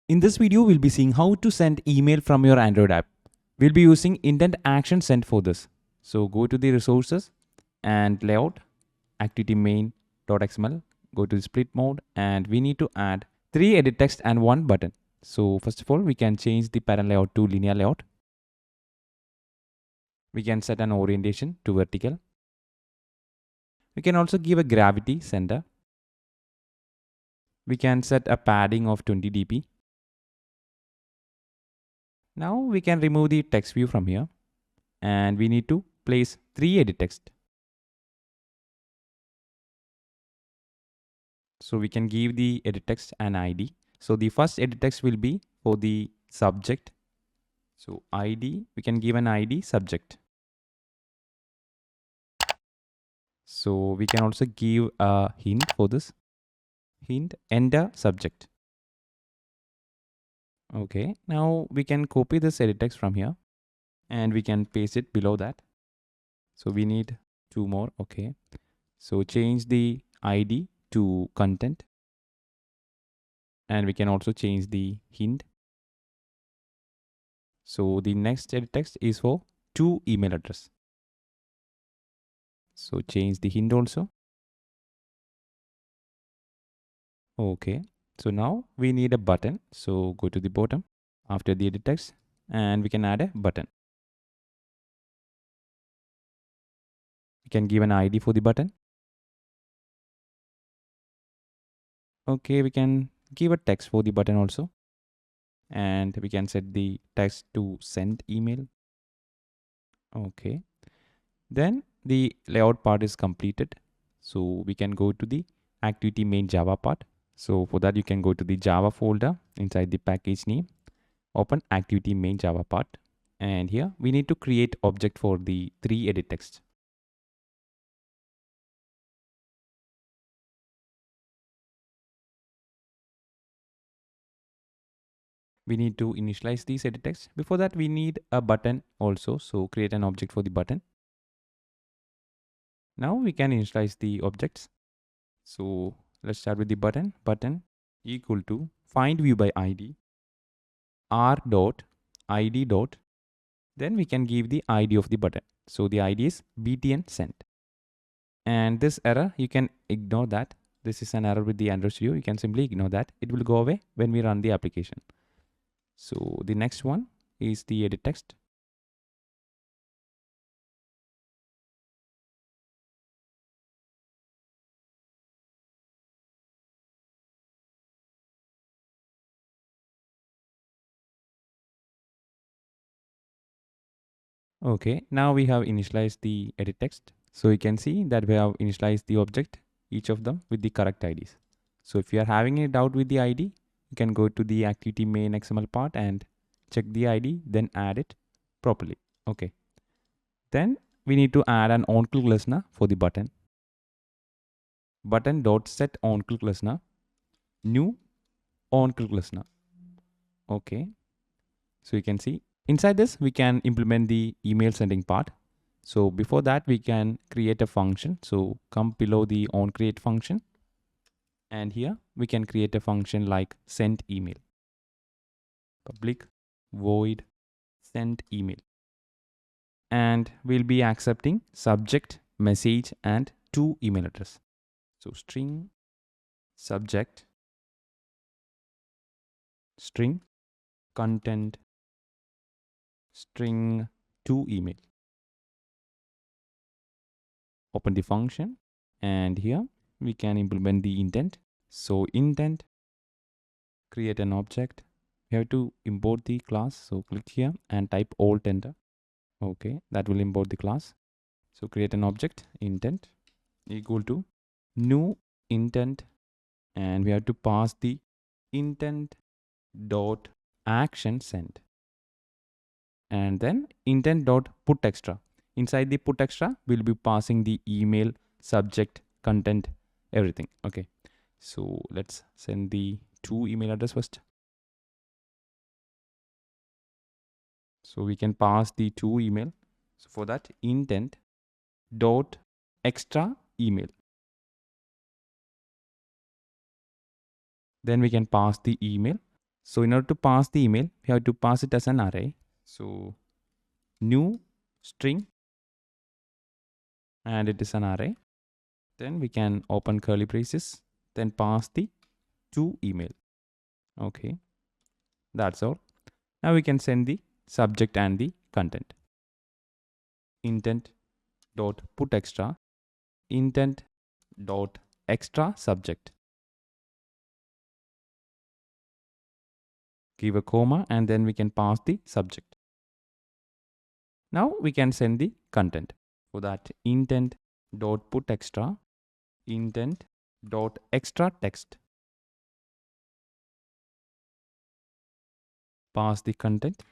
In this video, we'll be seeing how to send email from your Android app. We'll be using indent action send for this. So go to the resources and layout, activity main.xml, go to the split mode, and we need to add 3 edit text and 1 button. So first of all, we can change the parent layout to linear layout. We can set an orientation to vertical. We can also give a gravity center. We can set a padding of 20 dp. Now we can remove the text view from here and we need to place 3 edit text. So we can give the edit text an ID. So the first edit text will be for the subject. So ID, we can give an ID subject. So we can also give a hint for this. Hint enter subject. Okay, now we can copy this edit text from here and we can paste it below that. So we need 2 more. Okay, so change the ID to content and we can also change the hint. So the next edit text is for to email address. So change the hint also. Okay, so now we need a button. So go to the bottom after the edit text and we can add a button. We can give an ID for the button. Okay, we can give a text for the button also. And we can set the text to send email. Okay, then the layout part is completed. So we can go to the activity main Java part. So for that, you can go to the Java folder inside the package name, open activity main Java part. And here we need to create object for the 3 edit text. We need to initialize these edit text. Before that, we need a button also. So create an object for the button. Now we can initialize the objects. So let's start with the button. Button equal to find view by ID r dot id dot. Then we can give the ID of the button. So the ID is btn sent. And this error, you can ignore that. This is an error with the Android Studio. You can simply ignore that. It will go away when we run the application. So the next one is the edit text. Okay, now we have initialized the edit text. So you can see that we have initialized the object, each of them with the correct IDs. So if you are having a doubt with the ID, you can go to the activity main XML part and check the ID, then add it properly. Okay. Then we need to add an on-click listener for the button. Button dot set on-click listener, new on-click listener. Okay. So you can see inside this, we can implement the email sending part. So before that, we can create a function. So come below the onCreate function. And here we can create a function like send email. Public void send email. And we'll be accepting subject, message, and to email address. So string subject, string content, string to email. Open the function and here we can implement the intent. So intent, create an object. We have to import the class. So click here and type alt enter. Okay, that will import the class. So create an object intent equal to new intent and we have to pass the intent dot action send and then intent dot put extra. Inside the put extra, we'll be passing the email, subject, content, everything. Okay, so let's send the to email address first. So we can pass the to email. So for that, intent dot extra email. Then we can pass the email. So in order to pass the email, we have to pass it as an array. So new string, and it is an array. Then we can open curly braces, then pass the to email. Okay, that's all. Now we can send the subject and the content. Intent dot put extra, intent dot extra subject. Give a comma and then we can pass the subject. Now we can send the content. For that, intent dot put extra, intent dot extra text. Pass the content,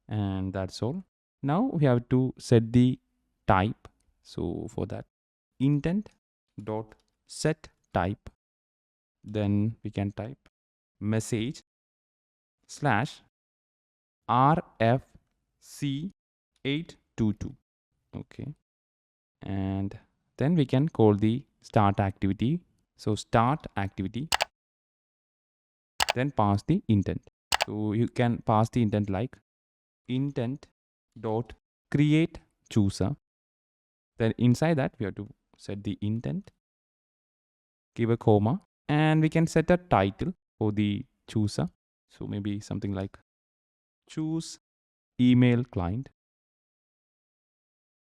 and that's all. Now we have to set the type. So for that, intent dot set type. Then we can type message slash RFC822. Okay, and then we can call the start activity. So start activity, then pass the intent. So you can pass the intent like intent dot create chooser. Then inside that we have to set the intent, give a comma, and we can set a title for the chooser. So maybe something like choose email client.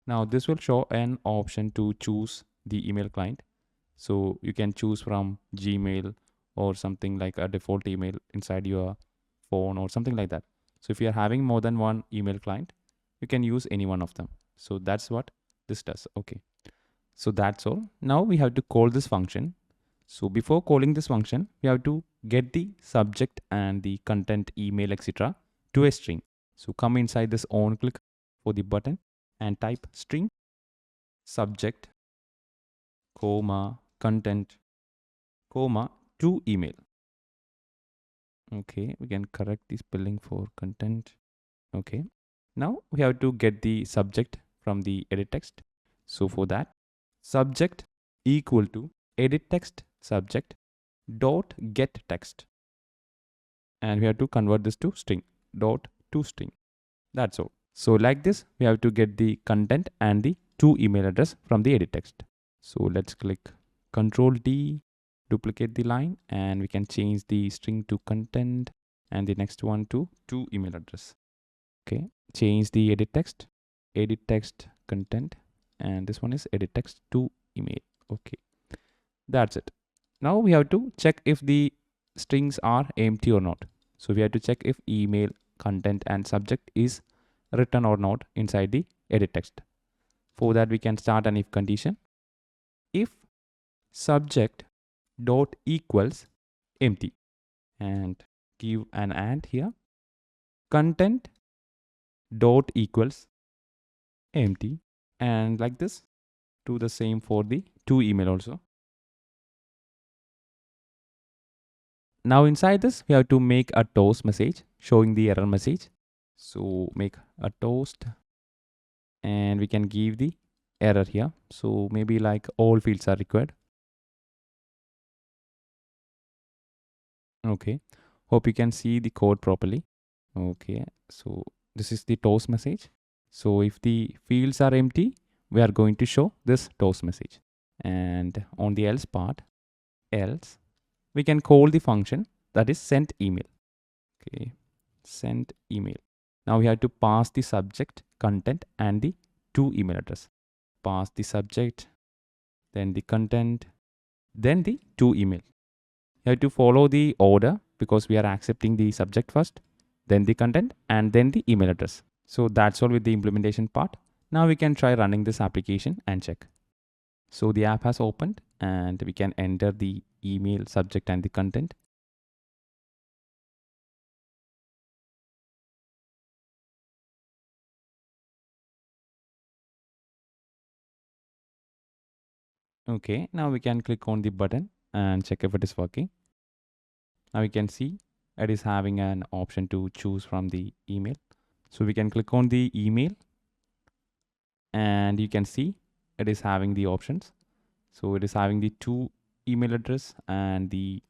Now this will show an option to choose the email client. So you can choose from Gmail or something like a default email inside your phone or something like that. So if you're having more than one email client, you can use any one of them. So that's what this does. Okay. So that's all. Now we have to call this function. So before calling this function, we have to get the subject and the content, email, etc. to a string. So come inside this on click for the button and type string subject, comma, content, comma, to email. Okay, we can correct the spelling for content. Okay, now we have to get the subject from the edit text. So for that, subject equal to edit text subject dot get text, and we have to convert this to string dot to string. That's all. So like this, we have to get the content and the to email address from the edit text. So let's click Control D, duplicate the line, and we can change the string to content and the next one to email address. Okay, change the edit text content, and this one is edit text to email. Okay, that's it. Now we have to check if the strings are empty or not. So we have to check if email, content, and subject is written or not inside the edit text. For that, we can start an if condition. If subject dot equals empty, and give an and here, content dot equals empty, and like this, do the same for the to email also. Now inside this, we have to make a toast message showing the error message. So make a toast, and we can give the error here. So maybe like all fields are required. Okay, hope you can see the code properly. Okay, so this is the toast message. So if the fields are empty, we are going to show this toast message. And on the else part, else, we can call the function that is send email. Okay, send email. Now we have to pass the subject, content, and the to email address. Pass the subject, then the content, then the to email. You have to follow the order because we are accepting the subject first, then the content, and then the email address. So that's all with the implementation part. Now we can try running this application and check. So the app has opened and we can enter the email, subject, and the content. Okay, now we can click on the button and check if it is working. Now we can see it is having an option to choose from the email. So we can click on the email and you can see it is having the options. So it is having the to email address and the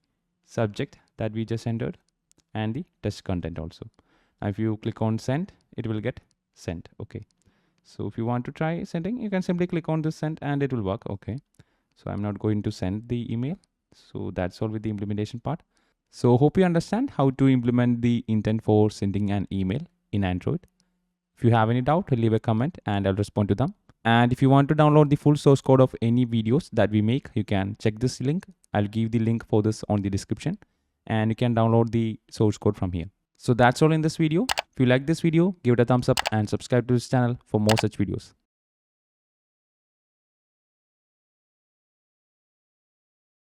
subject that we just entered. and the test content also. Now if you click on send, it will get sent. Okay, so if you want to try sending, you can simply click on this send and it will work. Okay, so I'm not going to send the email. So that's all with the implementation part. So hope you understand how to implement the intent for sending an email in Android. If you have any doubt, leave a comment and I'll respond to them. And if you want to download the full source code of any videos that we make, you can check this link. I'll give the link for this on the description and you can download the source code from here. So that's all in this video. If you like this video, give it a thumbs up and subscribe to this channel for more such videos.